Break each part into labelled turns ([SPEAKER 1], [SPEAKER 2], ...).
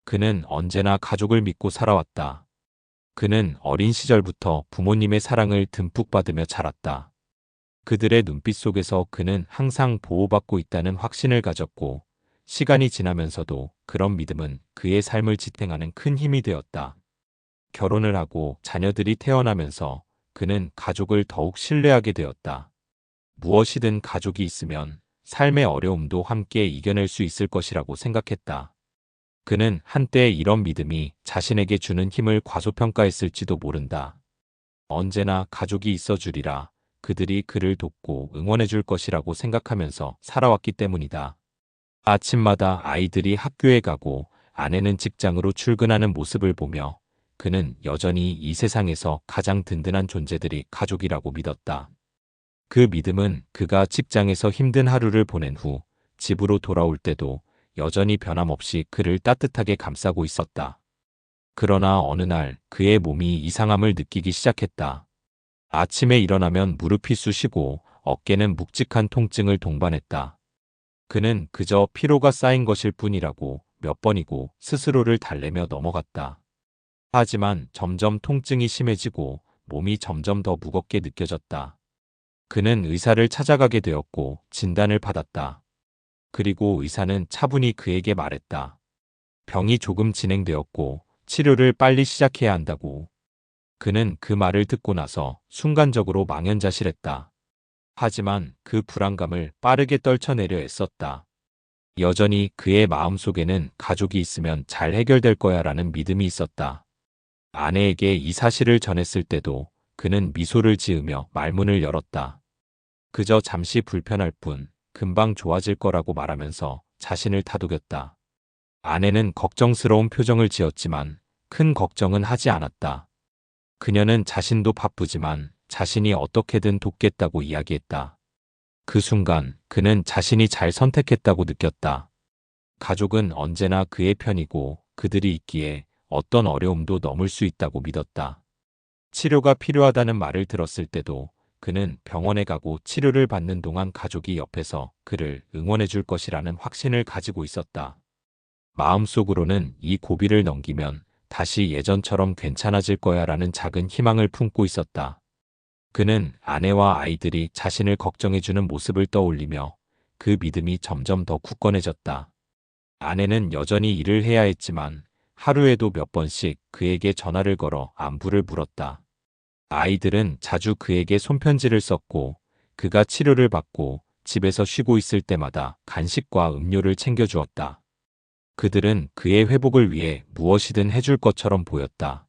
[SPEAKER 1] 그는 언제나 가족을 믿고 살아왔다. 그는 어린 시절부터 부모님의 사랑을 듬뿍 받으며 자랐다. 그들의 눈빛 속에서 그는 항상 보호받고 있다는 확신을 가졌고, 시간이 지나면서도 그런 믿음은 그의 삶을 지탱하는 큰 힘이 되었다. 결혼을 하고 자녀들이 태어나면서 그는 가족을 더욱 신뢰하게 되었다. 무엇이든 가족이 있으면 삶의 어려움도 함께 이겨낼 수 있을 것이라고 생각했다. 그는 한때 이런 믿음이 자신에게 주는 힘을 과소평가했을지도 모른다. 언제나 가족이 있어 주리라, 그들이 그를 돕고 응원해 줄 것이라고 생각하면서 살아왔기 때문이다. 아침마다 아이들이 학교에 가고 아내는 직장으로 출근하는 모습을 보며 그는 여전히 이 세상에서 가장 든든한 존재들이 가족이라고 믿었다. 그 믿음은 그가 직장에서 힘든 하루를 보낸 후 집으로 돌아올 때도 여전히 변함없이 그를 따뜻하게 감싸고 있었다. 그러나 어느 날 그의 몸이 이상함을 느끼기 시작했다. 아침에 일어나면 무릎이 쑤시고 어깨는 묵직한 통증을 동반했다. 그는 그저 피로가 쌓인 것일 뿐이라고 몇 번이고 스스로를 달래며 넘어갔다. 하지만 점점 통증이 심해지고 몸이 점점 더 무겁게 느껴졌다. 그는 의사를 찾아가게 되었고 진단을 받았다. 그리고 의사는 차분히 그에게 말했다. 병이 조금 진행되었고 치료를 빨리 시작해야 한다고. 그는 그 말을 듣고 나서 순간적으로 망연자실했다. 하지만 그 불안감을 빠르게 떨쳐내려 애썼다. 여전히 그의 마음속에는 가족이 있으면 잘 해결될 거야라는 믿음이 있었다. 아내에게 이 사실을 전했을 때도 그는 미소를 지으며 말문을 열었다. 그저 잠시 불편할 뿐, 금방 좋아질 거라고 말하면서 자신을 다독였다. 아내는 걱정스러운 표정을 지었지만 큰 걱정은 하지 않았다. 그녀는 자신도 바쁘지만 자신이 어떻게든 돕겠다고 이야기했다. 그 순간 그는 자신이 잘 선택했다고 느꼈다. 가족은 언제나 그의 편이고 그들이 있기에 어떤 어려움도 넘을 수 있다고 믿었다. 치료가 필요하다는 말을 들었을 때도 그는 병원에 가고 치료를 받는 동안 가족이 옆에서 그를 응원해 줄 것이라는 확신을 가지고 있었다. 마음속으로는 이 고비를 넘기면 다시 예전처럼 괜찮아질 거야라는 작은 희망을 품고 있었다. 그는 아내와 아이들이 자신을 걱정해주는 모습을 떠올리며 그 믿음이 점점 더 굳건해졌다. 아내는 여전히 일을 해야 했지만 하루에도 몇 번씩 그에게 전화를 걸어 안부를 물었다. 아이들은 자주 그에게 손편지를 썼고 그가 치료를 받고 집에서 쉬고 있을 때마다 간식과 음료를 챙겨주었다. 그들은 그의 회복을 위해 무엇이든 해줄 것처럼 보였다.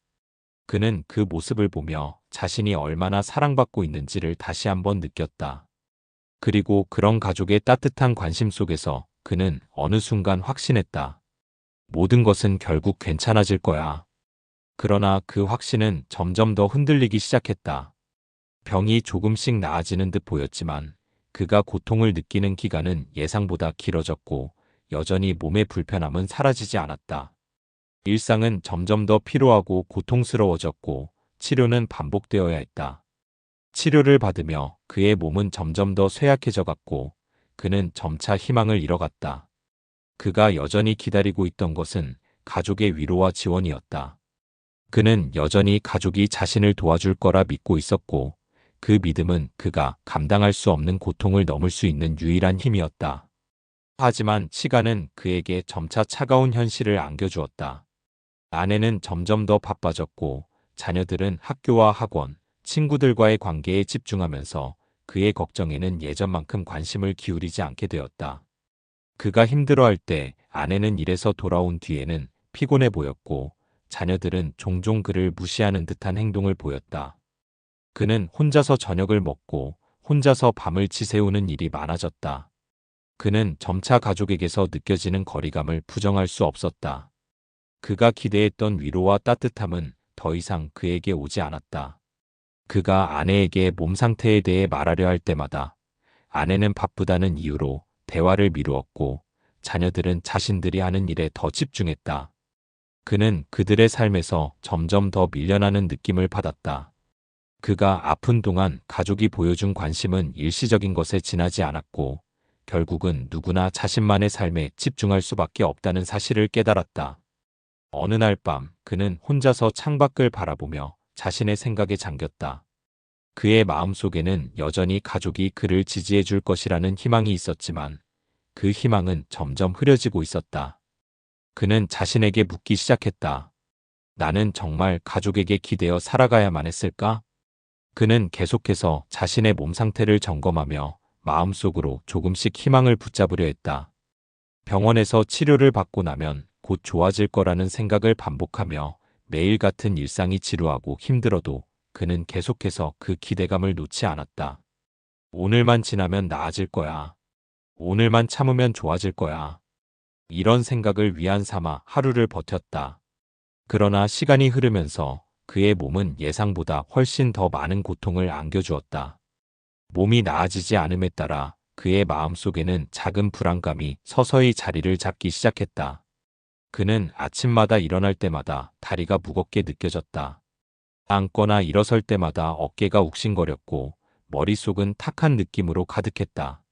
[SPEAKER 1] 그는 그 모습을 보며 자신이 얼마나 사랑받고 있는지를 다시 한번 느꼈다. 그리고 그런 가족의 따뜻한 관심 속에서 그는 어느 순간 확신했다. 모든 것은 결국 괜찮아질 거야. 그러나 그 확신은 점점 더 흔들리기 시작했다. 병이 조금씩 나아지는 듯 보였지만 그가 고통을 느끼는 기간은 예상보다 길어졌고 여전히 몸의 불편함은 사라지지 않았다. 일상은 점점 더 피로하고 고통스러워졌고 치료는 반복되어야 했다. 치료를 받으며 그의 몸은 점점 더 쇠약해져 갔고 그는 점차 희망을 잃어갔다. 그가 여전히 기다리고 있던 것은 가족의 위로와 지원이었다. 그는 여전히 가족이 자신을 도와줄 거라 믿고 있었고 그 믿음은 그가 감당할 수 없는 고통을 넘을 수 있는 유일한 힘이었다. 하지만 시간은 그에게 점차 차가운 현실을 안겨주었다. 아내는 점점 더 바빠졌고 자녀들은 학교와 학원, 친구들과의 관계에 집중하면서 그의 걱정에는 예전만큼 관심을 기울이지 않게 되었다. 그가 힘들어할 때 아내는 일에서 돌아온 뒤에는 피곤해 보였고 자녀들은 종종 그를 무시하는 듯한 행동을 보였다. 그는 혼자서 저녁을 먹고 혼자서 밤을 지새우는 일이 많아졌다. 그는 점차 가족에게서 느껴지는 거리감을 부정할 수 없었다. 그가 기대했던 위로와 따뜻함은 더 이상 그에게 오지 않았다. 그가 아내에게 몸 상태에 대해 말하려 할 때마다 아내는 바쁘다는 이유로 대화를 미루었고 자녀들은 자신들이 하는 일에 더 집중했다. 그는 그들의 삶에서 점점 더 밀려나는 느낌을 받았다. 그가 아픈 동안 가족이 보여준 관심은 일시적인 것에 지나지 않았고 결국은 누구나 자신만의 삶에 집중할 수밖에 없다는 사실을 깨달았다. 어느 날 밤 그는 혼자서 창밖을 바라보며 자신의 생각에 잠겼다. 그의 마음속에는 여전히 가족이 그를 지지해 줄 것이라는 희망이 있었지만 그 희망은 점점 흐려지고 있었다. 그는 자신에게 묻기 시작했다. 나는 정말 가족에게 기대어 살아가야만 했을까? 그는 계속해서 자신의 몸 상태를 점검하며 마음속으로 조금씩 희망을 붙잡으려 했다. 병원에서 치료를 받고 나면 곧 좋아질 거라는 생각을 반복하며 매일 같은 일상이 지루하고 힘들어도 그는 계속해서 그 기대감을 놓지 않았다. 오늘만 지나면 나아질 거야. 오늘만 참으면 좋아질 거야. 이런 생각을 위안 삼아 하루를 버텼다. 그러나 시간이 흐르면서 그의 몸은 예상보다 훨씬 더 많은 고통을 안겨주었다. 몸이 나아지지 않음에 따라 그의 마음속에는 작은 불안감이 서서히 자리를 잡기 시작했다. 그는 아침마다 일어날 때마다 다리가 무겁게 느껴졌다. 앉거나 일어설 때마다 어깨가 욱신거렸고 머릿속은 탁한 느낌으로 가득했다.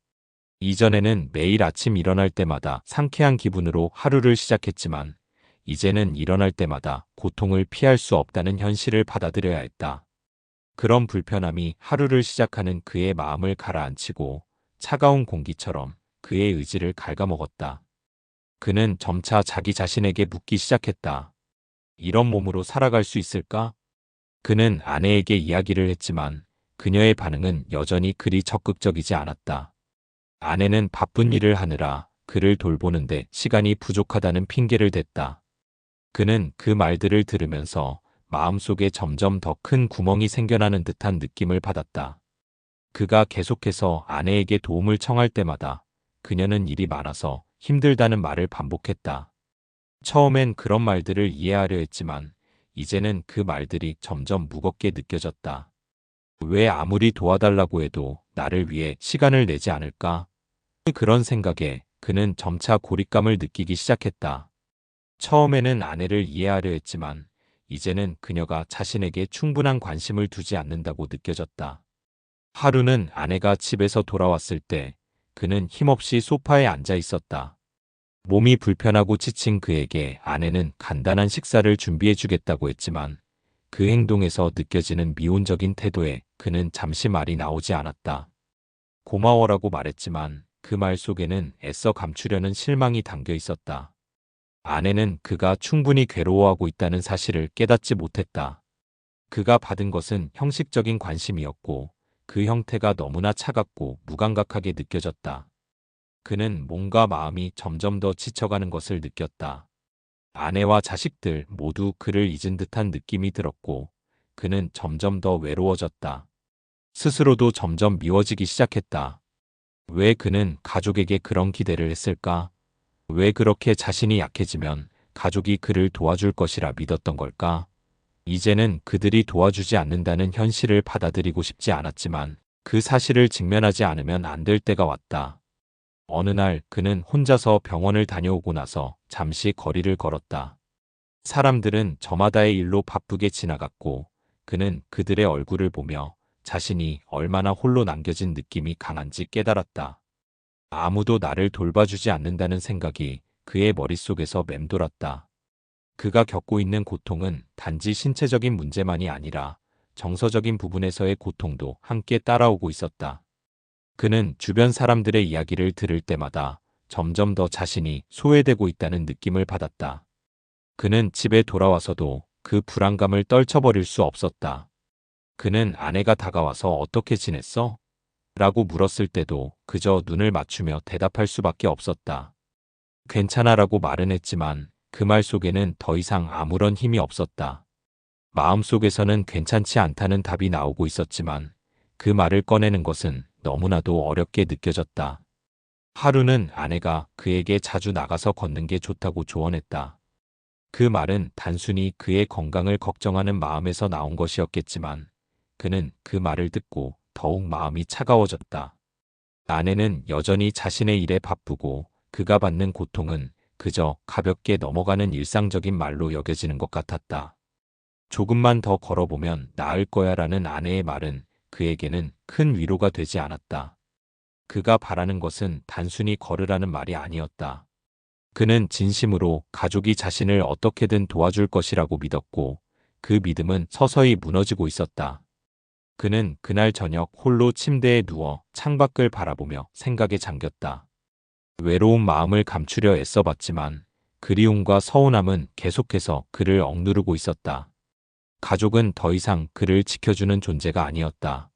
[SPEAKER 1] 이전에는 매일 아침 일어날 때마다 상쾌한 기분으로 하루를 시작했지만 이제는 일어날 때마다 고통을 피할 수 없다는 현실을 받아들여야 했다. 그런 불편함이 하루를 시작하는 그의 마음을 가라앉히고 차가운 공기처럼 그의 의지를 갉아먹었다. 그는 점차 자기 자신에게 묻기 시작했다. 이런 몸으로 살아갈 수 있을까? 그는 아내에게 이야기를 했지만 그녀의 반응은 여전히 그리 적극적이지 않았다. 아내는 바쁜 일을 하느라 그를 돌보는데 시간이 부족하다는 핑계를 댔다. 그는 그 말들을 들으면서 마음속에 점점 더 큰 구멍이 생겨나는 듯한 느낌을 받았다. 그가 계속해서 아내에게 도움을 청할 때마다 그녀는 일이 많아서 힘들다는 말을 반복했다. 처음엔 그런 말들을 이해하려 했지만 이제는 그 말들이 점점 무겁게 느껴졌다. 왜 아무리 도와달라고 해도 나를 위해 시간을 내지 않을까? 그런 생각에 그는 점차 고립감을 느끼기 시작했다. 처음에는 아내를 이해하려 했지만 이제는 그녀가 자신에게 충분한 관심을 두지 않는다고 느껴졌다. 하루는 아내가 집에서 돌아왔을 때 그는 힘없이 소파에 앉아 있었다. 몸이 불편하고 지친 그에게 아내는 간단한 식사를 준비해 주겠다고 했지만 그 행동에서 느껴지는 미온적인 태도에 그는 잠시 말이 나오지 않았다. 고마워라고 말했지만 그 말 속에는 애써 감추려는 실망이 담겨 있었다. 아내는 그가 충분히 괴로워하고 있다는 사실을 깨닫지 못했다. 그가 받은 것은 형식적인 관심이었고 그 형태가 너무나 차갑고 무감각하게 느껴졌다. 그는 몸과 마음이 점점 더 지쳐가는 것을 느꼈다. 아내와 자식들 모두 그를 잊은 듯한 느낌이 들었고 그는 점점 더 외로워졌다. 스스로도 점점 미워지기 시작했다. 왜 그는 가족에게 그런 기대를 했을까? 왜 그렇게 자신이 약해지면 가족이 그를 도와줄 것이라 믿었던 걸까? 이제는 그들이 도와주지 않는다는 현실을 받아들이고 싶지 않았지만 그 사실을 직면하지 않으면 안 될 때가 왔다. 어느 날 그는 혼자서 병원을 다녀오고 나서 잠시 거리를 걸었다. 사람들은 저마다의 일로 바쁘게 지나갔고 그는 그들의 얼굴을 보며 자신이 얼마나 홀로 남겨진 느낌이 강한지 깨달았다. 아무도 나를 돌봐주지 않는다는 생각이 그의 머릿속에서 맴돌았다. 그가 겪고 있는 고통은 단지 신체적인 문제만이 아니라 정서적인 부분에서의 고통도 함께 따라오고 있었다. 그는 주변 사람들의 이야기를 들을 때마다 점점 더 자신이 소외되고 있다는 느낌을 받았다. 그는 집에 돌아와서도 그 불안감을 떨쳐버릴 수 없었다. 그는 아내가 다가와서 어떻게 지냈어? 라고 물었을 때도 그저 눈을 맞추며 대답할 수밖에 없었다. 괜찮아라고 말은 했지만 그 말 속에는 더 이상 아무런 힘이 없었다. 마음속에서는 괜찮지 않다는 답이 나오고 있었지만 그 말을 꺼내는 것은 너무나도 어렵게 느껴졌다. 하루는 아내가 그에게 자주 나가서 걷는 게 좋다고 조언했다. 그 말은 단순히 그의 건강을 걱정하는 마음에서 나온 것이었겠지만 그는 그 말을 듣고 더욱 마음이 차가워졌다. 아내는 여전히 자신의 일에 바쁘고 그가 받는 고통은 그저 가볍게 넘어가는 일상적인 말로 여겨지는 것 같았다. 조금만 더 걸어보면 나을 거야라는 아내의 말은 그에게는 큰 위로가 되지 않았다. 그가 바라는 것은 단순히 걸으라는 말이 아니었다. 그는 진심으로 가족이 자신을 어떻게든 도와줄 것이라고 믿었고 그 믿음은 서서히 무너지고 있었다. 그는 그날 저녁 홀로 침대에 누워 창밖을 바라보며 생각에 잠겼다. 외로운 마음을 감추려 애써봤지만 그리움과 서운함은 계속해서 그를 억누르고 있었다. 가족은 더 이상 그를 지켜주는 존재가 아니었다.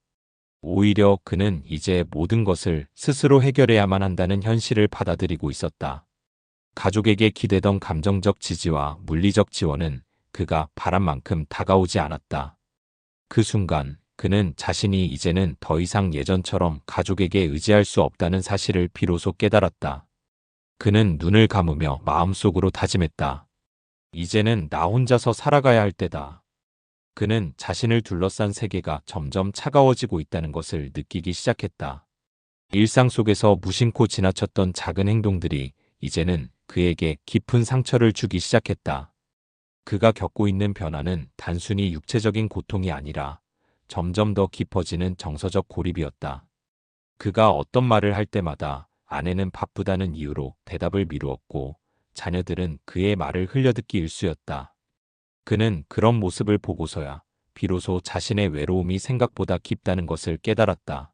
[SPEAKER 1] 오히려 그는 이제 모든 것을 스스로 해결해야만 한다는 현실을 받아들이고 있었다. 가족에게 기대던 감정적 지지와 물리적 지원은 그가 바란 만큼 다가오지 않았다. 그 순간 그는 자신이 이제는 더 이상 예전처럼 가족에게 의지할 수 없다는 사실을 비로소 깨달았다. 그는 눈을 감으며 마음속으로 다짐했다. 이제는 나 혼자서 살아가야 할 때다. 그는 자신을 둘러싼 세계가 점점 차가워지고 있다는 것을 느끼기 시작했다. 일상 속에서 무심코 지나쳤던 작은 행동들이 이제는 그에게 깊은 상처를 주기 시작했다. 그가 겪고 있는 변화는 단순히 육체적인 고통이 아니라 점점 더 깊어지는 정서적 고립이었다. 그가 어떤 말을 할 때마다 아내는 바쁘다는 이유로 대답을 미루었고 자녀들은 그의 말을 흘려듣기 일쑤였다. 그는 그런 모습을 보고서야 비로소 자신의 외로움이 생각보다 깊다는 것을 깨달았다.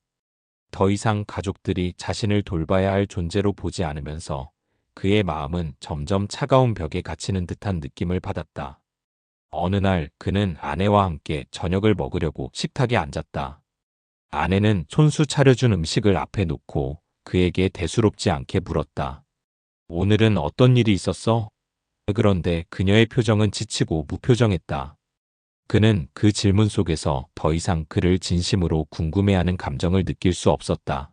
[SPEAKER 1] 더 이상 가족들이 자신을 돌봐야 할 존재로 보지 않으면서 그의 마음은 점점 차가운 벽에 갇히는 듯한 느낌을 받았다. 어느 날 그는 아내와 함께 저녁을 먹으려고 식탁에 앉았다. 아내는 손수 차려준 음식을 앞에 놓고 그에게 대수롭지 않게 물었다. 오늘은 어떤 일이 있었어? 그런데 그녀의 표정은 지치고 무표정했다. 그는 그 질문 속에서 더 이상 그를 진심으로 궁금해하는 감정을 느낄 수 없었다.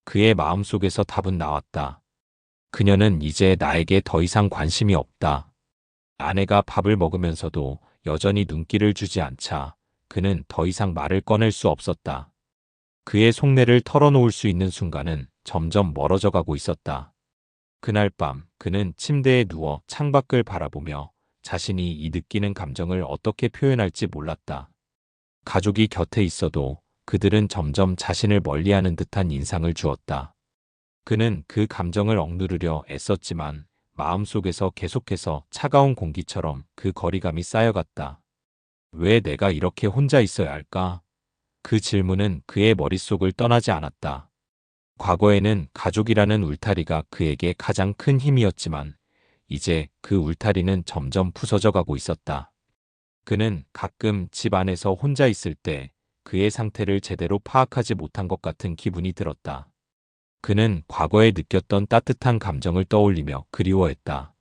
[SPEAKER 1] 그의 마음속에서 답은 나왔다. 그녀는 이제 나에게 더 이상 관심이 없다. 아내가 밥을 먹으면서도 여전히 눈길을 주지 않자 그는 더 이상 말을 꺼낼 수 없었다. 그의 속내를 털어놓을 수 있는 순간은 점점 멀어져 가고 있었다. 그날 밤 그는 침대에 누워 창밖을 바라보며 자신이 이 느끼는 감정을 어떻게 표현할지 몰랐다. 가족이 곁에 있어도 그들은 점점 자신을 멀리하는 듯한 인상을 주었다. 그는 그 감정을 억누르려 애썼지만 마음속에서 계속해서 차가운 공기처럼 그 거리감이 쌓여갔다. 왜 내가 이렇게 혼자 있어야 할까? 그 질문은 그의 머릿속을 떠나지 않았다. 과거에는 가족이라는 울타리가 그에게 가장 큰 힘이었지만 이제 그 울타리는 점점 부서져 가고 있었다. 그는 가끔 집 안에서 혼자 있을 때 그의 상태를 제대로 파악하지 못한 것 같은 기분이 들었다. 그는 과거에 느꼈던 따뜻한 감정을 떠올리며 그리워했다.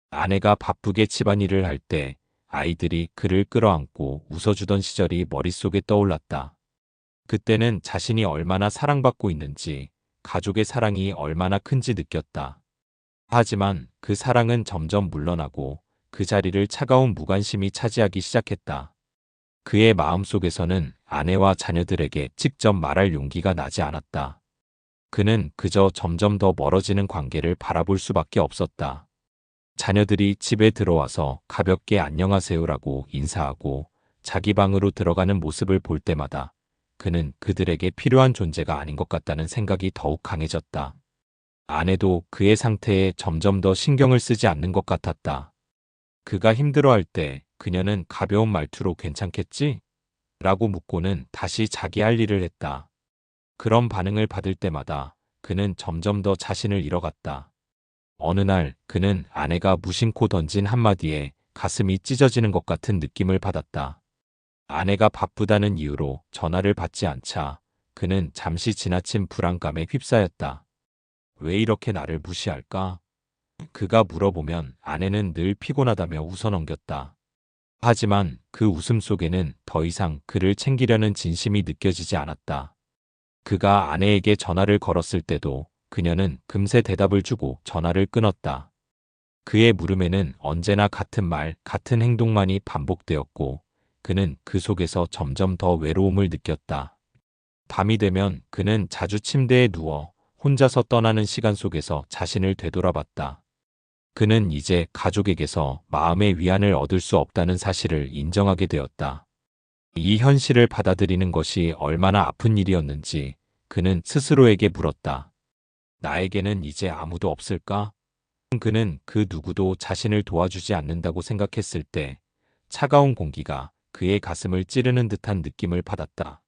[SPEAKER 1] 아내가 바쁘게 집안일을 할 때 아이들이 그를 끌어안고 웃어주던 시절이 머릿속에 떠올랐다. 그때는 자신이 얼마나 사랑받고 있는지, 가족의 사랑이 얼마나 큰지 느꼈다. 하지만 그 사랑은 점점 물러나고 그 자리를 차가운 무관심이 차지하기 시작했다. 그의 마음속에서는 아내와 자녀들에게 직접 말할 용기가 나지 않았다. 그는 그저 점점 더 멀어지는 관계를 바라볼 수밖에 없었다. 자녀들이 집에 들어와서 가볍게 안녕하세요라고 인사하고 자기 방으로 들어가는 모습을 볼 때마다 그는 그들에게 필요한 존재가 아닌 것 같다는 생각이 더욱 강해졌다. 아내도 그의 상태에 점점 더 신경을 쓰지 않는 것 같았다. 그가 힘들어할 때 그녀는 가벼운 말투로 괜찮겠지? 라고 묻고는 다시 자기 할 일을 했다. 그런 반응을 받을 때마다 그는 점점 더 자신을 잃어갔다. 어느 날 그는 아내가 무심코 던진 한마디에 가슴이 찢어지는 것 같은 느낌을 받았다. 아내가 바쁘다는 이유로 전화를 받지 않자 그는 잠시 지나친 불안감에 휩싸였다. 왜 이렇게 나를 무시할까? 그가 물어보면 아내는 늘 피곤하다며 웃어넘겼다. 하지만 그 웃음 속에는 더 이상 그를 챙기려는 진심이 느껴지지 않았다. 그가 아내에게 전화를 걸었을 때도 그녀는 금세 대답을 주고 전화를 끊었다. 그의 물음에는 언제나 같은 말, 같은 행동만이 반복되었고 그는 그 속에서 점점 더 외로움을 느꼈다. 밤이 되면 그는 자주 침대에 누워 혼자서 떠나는 시간 속에서 자신을 되돌아봤다. 그는 이제 가족에게서 마음의 위안을 얻을 수 없다는 사실을 인정하게 되었다. 이 현실을 받아들이는 것이 얼마나 아픈 일이었는지 그는 스스로에게 물었다. 나에게는 이제 아무도 없을까? 그는 그 누구도 자신을 도와주지 않는다고 생각했을 때 차가운 공기가 그의 가슴을 찌르는 듯한 느낌을 받았다.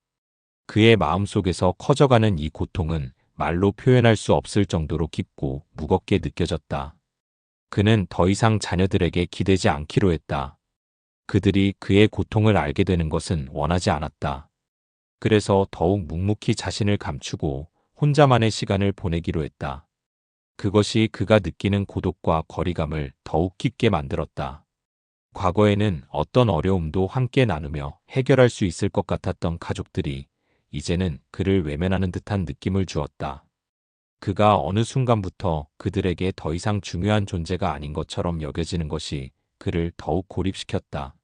[SPEAKER 1] 그의 마음속에서 커져가는 이 고통은 말로 표현할 수 없을 정도로 깊고 무겁게 느껴졌다. 그는 더 이상 자녀들에게 기대지 않기로 했다. 그들이 그의 고통을 알게 되는 것은 원하지 않았다. 그래서 더욱 묵묵히 자신을 감추고 혼자만의 시간을 보내기로 했다. 그것이 그가 느끼는 고독과 거리감을 더욱 깊게 만들었다. 과거에는 어떤 어려움도 함께 나누며 해결할 수 있을 것 같았던 가족들이 이제는 그를 외면하는 듯한 느낌을 주었다. 그가 어느 순간부터 그들에게 더 이상 중요한 존재가 아닌 것처럼 여겨지는 것이 그를 더욱 고립시켰다.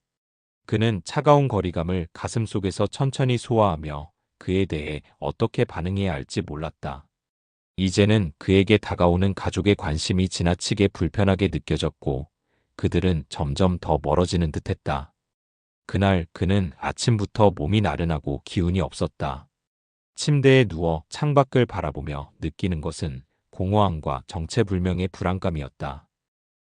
[SPEAKER 1] 그는 차가운 거리감을 가슴속에서 천천히 소화하며 그에 대해 어떻게 반응해야 할지 몰랐다. 이제는 그에게 다가오는 가족의 관심이 지나치게 불편하게 느껴졌고 그들은 점점 더 멀어지는 듯했다. 그날 그는 아침부터 몸이 나른하고 기운이 없었다. 침대에 누워 창밖을 바라보며 느끼는 것은 공허함과 정체불명의 불안감이었다.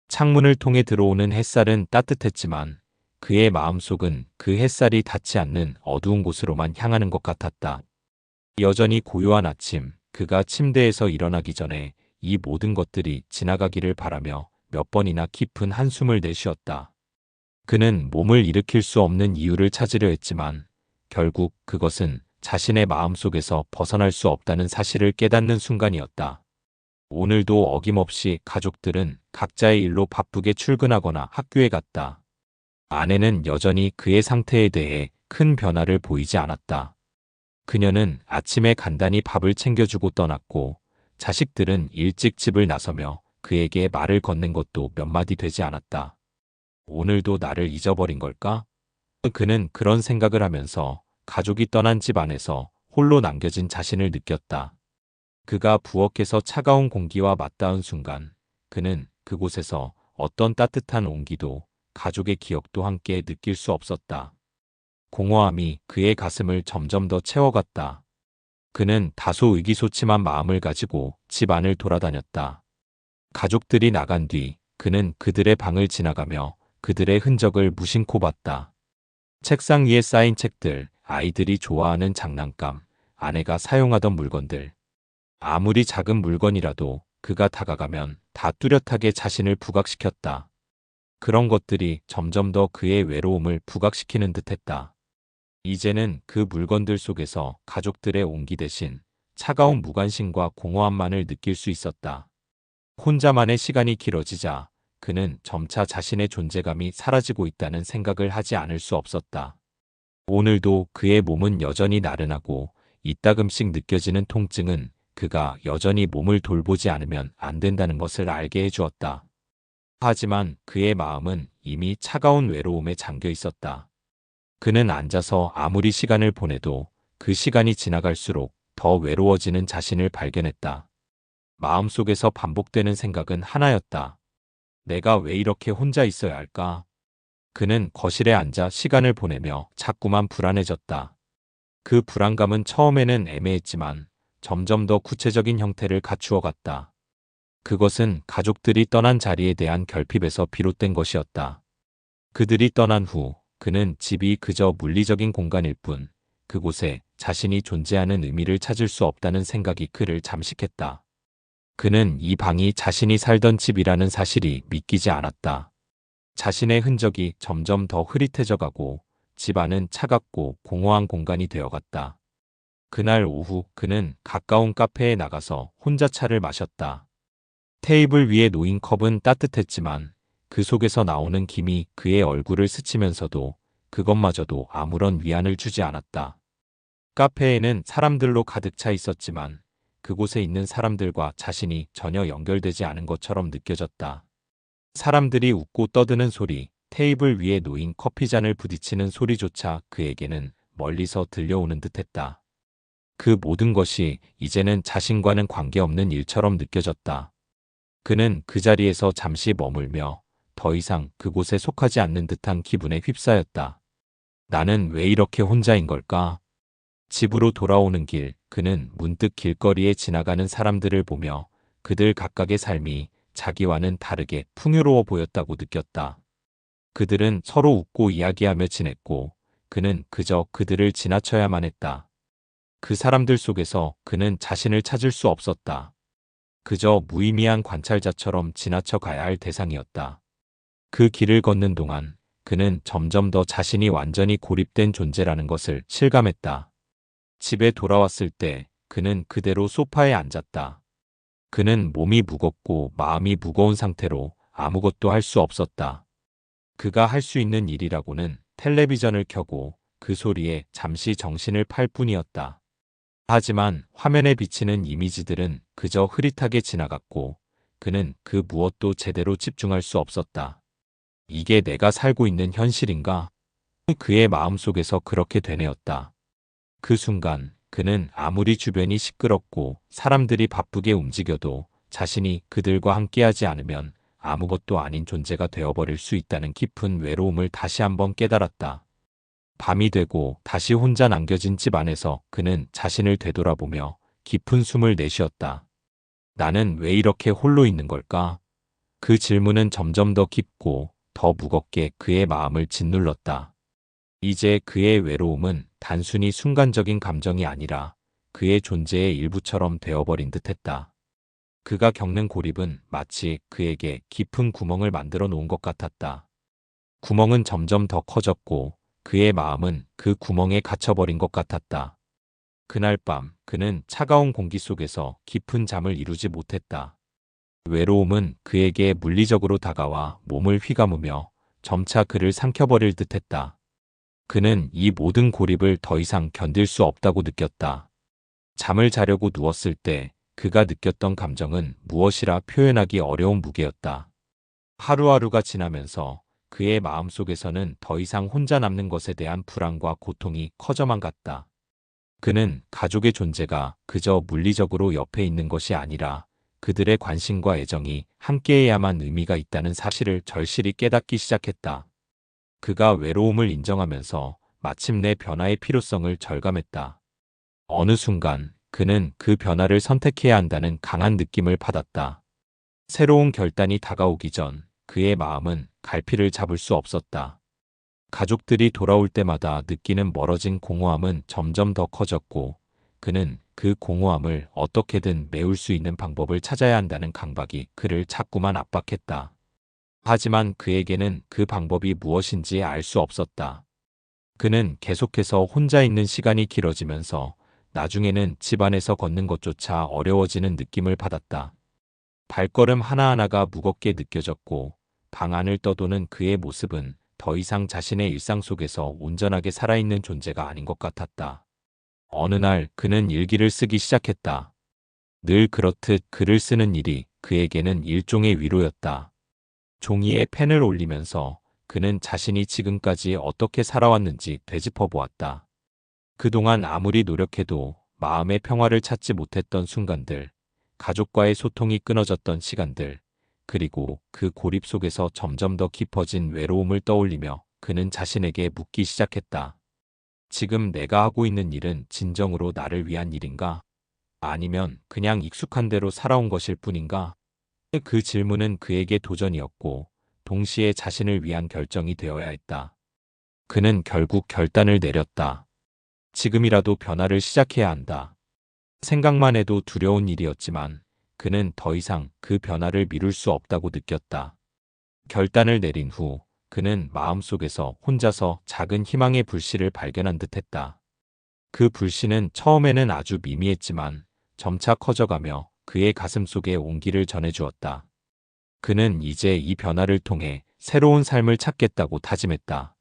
[SPEAKER 1] 창문을 통해 들어오는 햇살은 따뜻했지만 그의 마음속은 그 햇살이 닿지 않는 어두운 곳으로만 향하는 것 같았다. 여전히 고요한 아침, 그가 침대에서 일어나기 전에 이 모든 것들이 지나가기를 바라며 몇 번이나 깊은 한숨을 내쉬었다. 그는 몸을 일으킬 수 없는 이유를 찾으려 했지만 결국 그것은 자신의 마음속에서 벗어날 수 없다는 사실을 깨닫는 순간이었다. 오늘도 어김없이 가족들은 각자의 일로 바쁘게 출근하거나 학교에 갔다. 아내는 여전히 그의 상태에 대해 큰 변화를 보이지 않았다. 그녀는 아침에 간단히 밥을 챙겨주고 떠났고 자식들은 일찍 집을 나서며 그에게 말을 건넨 것도 몇 마디 되지 않았다. 오늘도 나를 잊어버린 걸까? 그는 그런 생각을 하면서 가족이 떠난 집 안에서 홀로 남겨진 자신을 느꼈다. 그가 부엌에서 차가운 공기와 맞닿은 순간 그는 그곳에서 어떤 따뜻한 온기도 가족의 기억도 함께 느낄 수 없었다. 공허함이 그의 가슴을 점점 더 채워갔다. 그는 다소 의기소침한 마음을 가지고 집 안을 돌아다녔다. 가족들이 나간 뒤 그는 그들의 방을 지나가며 그들의 흔적을 무심코 봤다. 책상 위에 쌓인 책들, 아이들이 좋아하는 장난감, 아내가 사용하던 물건들. 아무리 작은 물건이라도 그가 다가가면 다 뚜렷하게 자신을 부각시켰다. 그런 것들이 점점 더 그의 외로움을 부각시키는 듯했다. 이제는 그 물건들 속에서 가족들의 온기 대신 차가운 무관심과 공허함만을 느낄 수 있었다. 혼자만의 시간이 길어지자 그는 점차 자신의 존재감이 사라지고 있다는 생각을 하지 않을 수 없었다. 오늘도 그의 몸은 여전히 나른하고 이따금씩 느껴지는 통증은 그가 여전히 몸을 돌보지 않으면 안 된다는 것을 알게 해주었다. 하지만 그의 마음은 이미 차가운 외로움에 잠겨 있었다. 그는 앉아서 아무리 시간을 보내도 그 시간이 지나갈수록 더 외로워지는 자신을 발견했다. 마음속에서 반복되는 생각은 하나였다. 내가 왜 이렇게 혼자 있어야 할까? 그는 거실에 앉아 시간을 보내며 자꾸만 불안해졌다. 그 불안감은 처음에는 애매했지만 점점 더 구체적인 형태를 갖추어 갔다. 그것은 가족들이 떠난 자리에 대한 결핍에서 비롯된 것이었다. 그들이 떠난 후 그는 집이 그저 물리적인 공간일 뿐 그곳에 자신이 존재하는 의미를 찾을 수 없다는 생각이 그를 잠식했다. 그는 이 방이 자신이 살던 집이라는 사실이 믿기지 않았다. 자신의 흔적이 점점 더 흐릿해져 가고 집 안은 차갑고 공허한 공간이 되어갔다. 그날 오후 그는 가까운 카페에 나가서 혼자 차를 마셨다. 테이블 위에 놓인 컵은 따뜻했지만 그 속에서 나오는 김이 그의 얼굴을 스치면서도 그것마저도 아무런 위안을 주지 않았다. 카페에는 사람들로 가득 차 있었지만 그곳에 있는 사람들과 자신이 전혀 연결되지 않은 것처럼 느껴졌다. 사람들이 웃고 떠드는 소리, 테이블 위에 놓인 커피잔을 부딪히는 소리조차 그에게는 멀리서 들려오는 듯했다. 그 모든 것이 이제는 자신과는 관계없는 일처럼 느껴졌다. 그는 그 자리에서 잠시 머물며 더 이상 그곳에 속하지 않는 듯한 기분에 휩싸였다. 나는 왜 이렇게 혼자인 걸까? 집으로 돌아오는 길, 그는 문득 길거리에 지나가는 사람들을 보며 그들 각각의 삶이 자기와는 다르게 풍요로워 보였다고 느꼈다. 그들은 서로 웃고 이야기하며 지냈고 그는 그저 그들을 지나쳐야만 했다. 그 사람들 속에서 그는 자신을 찾을 수 없었다. 그저 무의미한 관찰자처럼 지나쳐 가야 할 대상이었다. 그 길을 걷는 동안 그는 점점 더 자신이 완전히 고립된 존재라는 것을 실감했다. 집에 돌아왔을 때 그는 그대로 소파에 앉았다. 그는 몸이 무겁고 마음이 무거운 상태로 아무것도 할 수 없었다. 그가 할 수 있는 일이라고는 텔레비전을 켜고 그 소리에 잠시 정신을 팔 뿐이었다. 하지만 화면에 비치는 이미지들은 그저 흐릿하게 지나갔고 그는 그 무엇도 제대로 집중할 수 없었다. 이게 내가 살고 있는 현실인가? 그의 마음속에서 그렇게 되뇌었다. 그 순간 그는 아무리 주변이 시끄럽고 사람들이 바쁘게 움직여도 자신이 그들과 함께하지 않으면 아무것도 아닌 존재가 되어버릴 수 있다는 깊은 외로움을 다시 한번 깨달았다. 밤이 되고 다시 혼자 남겨진 집 안에서 그는 자신을 되돌아보며 깊은 숨을 내쉬었다. 나는 왜 이렇게 홀로 있는 걸까? 그 질문은 점점 더 깊고 더 무겁게 그의 마음을 짓눌렀다. 이제 그의 외로움은 단순히 순간적인 감정이 아니라 그의 존재의 일부처럼 되어버린 듯했다. 그가 겪는 고립은 마치 그에게 깊은 구멍을 만들어 놓은 것 같았다. 구멍은 점점 더 커졌고 그의 마음은 그 구멍에 갇혀버린 것 같았다. 그날 밤 그는 차가운 공기 속에서 깊은 잠을 이루지 못했다. 외로움은 그에게 물리적으로 다가와 몸을 휘감으며 점차 그를 삼켜버릴 듯했다. 그는 이 모든 고립을 더 이상 견딜 수 없다고 느꼈다. 잠을 자려고 누웠을 때 그가 느꼈던 감정은 무엇이라 표현하기 어려운 무게였다. 하루하루가 지나면서 그의 마음속에서는 더 이상 혼자 남는 것에 대한 불안과 고통이 커져만 갔다. 그는 가족의 존재가 그저 물리적으로 옆에 있는 것이 아니라 그들의 관심과 애정이 함께해야만 의미가 있다는 사실을 절실히 깨닫기 시작했다. 그가 외로움을 인정하면서 마침내 변화의 필요성을 절감했다. 어느 순간 그는 그 변화를 선택해야 한다는 강한 느낌을 받았다. 새로운 결단이 다가오기 전 그의 마음은 갈피를 잡을 수 없었다. 가족들이 돌아올 때마다 느끼는 멀어진 공허함은 점점 더 커졌고 그는 그 공허함을 어떻게든 메울 수 있는 방법을 찾아야 한다는 강박이 그를 자꾸만 압박했다. 하지만 그에게는 그 방법이 무엇인지 알 수 없었다. 그는 계속해서 혼자 있는 시간이 길어지면서 나중에는 집안에서 걷는 것조차 어려워지는 느낌을 받았다. 발걸음 하나하나가 무겁게 느껴졌고 방 안을 떠도는 그의 모습은 더 이상 자신의 일상 속에서 온전하게 살아있는 존재가 아닌 것 같았다. 어느 날 그는 일기를 쓰기 시작했다. 늘 그렇듯 글을 쓰는 일이 그에게는 일종의 위로였다. 종이에 펜을 올리면서 그는 자신이 지금까지 어떻게 살아왔는지 되짚어 보았다. 그동안 아무리 노력해도 마음의 평화를 찾지 못했던 순간들, 가족과의 소통이 끊어졌던 시간들, 그리고 그 고립 속에서 점점 더 깊어진 외로움을 떠올리며 그는 자신에게 묻기 시작했다. 지금 내가 하고 있는 일은 진정으로 나를 위한 일인가? 아니면 그냥 익숙한 대로 살아온 것일 뿐인가? 그 질문은 그에게 도전이었고 동시에 자신을 위한 결정이 되어야 했다. 그는 결국 결단을 내렸다. 지금이라도 변화를 시작해야 한다. 생각만 해도 두려운 일이었지만 그는 더 이상 그 변화를 미룰 수 없다고 느꼈다. 결단을 내린 후 그는 마음속에서 혼자서 작은 희망의 불씨를 발견한 듯했다. 그 불씨는 처음에는 아주 미미했지만 점차 커져가며 그의 가슴 속에 온기를 전해주었다. 그는 이제 이 변화를 통해 새로운 삶을 찾겠다고 다짐했다.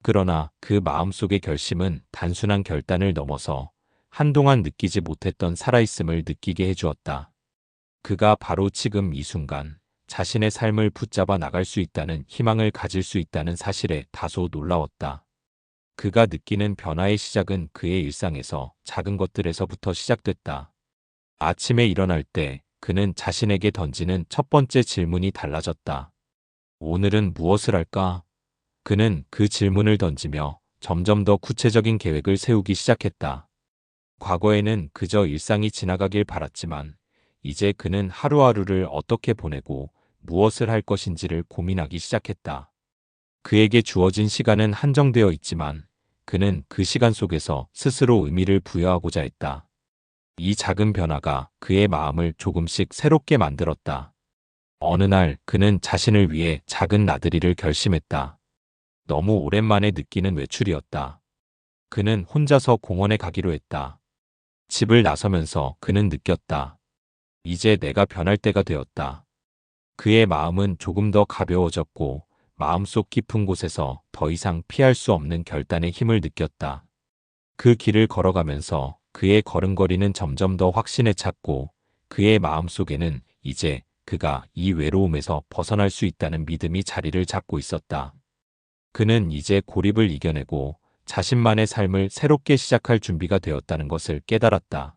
[SPEAKER 1] 그러나 그 마음속의 결심은 단순한 결단을 넘어서 한동안 느끼지 못했던 살아있음을 느끼게 해주었다. 그가 바로 지금 이 순간 자신의 삶을 붙잡아 나갈 수 있다는 희망을 가질 수 있다는 사실에 다소 놀라웠다. 그가 느끼는 변화의 시작은 그의 일상에서 작은 것들에서부터 시작됐다. 아침에 일어날 때 그는 자신에게 던지는 첫 번째 질문이 달라졌다. 오늘은 무엇을 할까? 그는 그 질문을 던지며 점점 더 구체적인 계획을 세우기 시작했다. 과거에는 그저 일상이 지나가길 바랐지만 이제 그는 하루하루를 어떻게 보내고 무엇을 할 것인지를 고민하기 시작했다. 그에게 주어진 시간은 한정되어 있지만 그는 그 시간 속에서 스스로 의미를 부여하고자 했다. 이 작은 변화가 그의 마음을 조금씩 새롭게 만들었다. 어느 날 그는 자신을 위해 작은 나들이를 결심했다. 너무 오랜만에 느끼는 외출이었다. 그는 혼자서 공원에 가기로 했다. 집을 나서면서 그는 느꼈다. 이제 내가 변할 때가 되었다. 그의 마음은 조금 더 가벼워졌고 마음속 깊은 곳에서 더 이상 피할 수 없는 결단의 힘을 느꼈다. 그 길을 걸어가면서 그의 걸음걸이는 점점 더 확신에 찼고 그의 마음속에는 이제 그가 이 외로움에서 벗어날 수 있다는 믿음이 자리를 잡고 있었다. 그는 이제 고립을 이겨내고 자신만의 삶을 새롭게 시작할 준비가 되었다는 것을 깨달았다.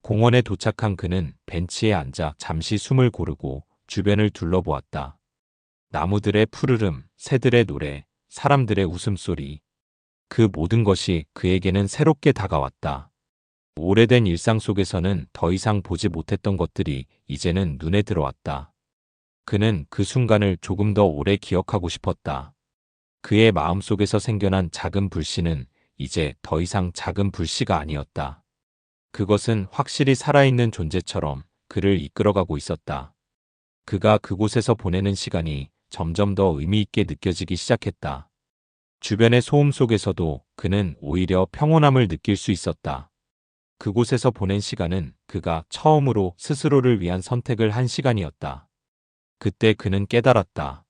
[SPEAKER 1] 공원에 도착한 그는 벤치에 앉아 잠시 숨을 고르고 주변을 둘러보았다. 나무들의 푸르름, 새들의 노래, 사람들의 웃음소리. 그 모든 것이 그에게는 새롭게 다가왔다. 오래된 일상 속에서는 더 이상 보지 못했던 것들이 이제는 눈에 들어왔다. 그는 그 순간을 조금 더 오래 기억하고 싶었다. 그의 마음속에서 생겨난 작은 불씨는 이제 더 이상 작은 불씨가 아니었다. 그것은 확실히 살아있는 존재처럼 그를 이끌어가고 있었다. 그가 그곳에서 보내는 시간이 점점 더 의미 있게 느껴지기 시작했다. 주변의 소음 속에서도 그는 오히려 평온함을 느낄 수 있었다. 그곳에서 보낸 시간은 그가 처음으로 스스로를 위한 선택을 한 시간이었다. 그때 그는 깨달았다.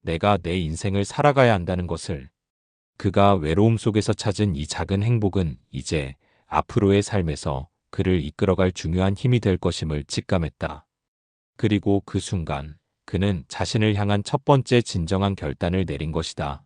[SPEAKER 1] 내가 내 인생을 살아가야 한다는 것을. 그가 외로움 속에서 찾은 이 작은 행복은 이제 앞으로의 삶에서 그를 이끌어갈 중요한 힘이 될 것임을 직감했다. 그리고 그 순간 그는 자신을 향한 첫 번째 진정한 결단을 내린 것이다.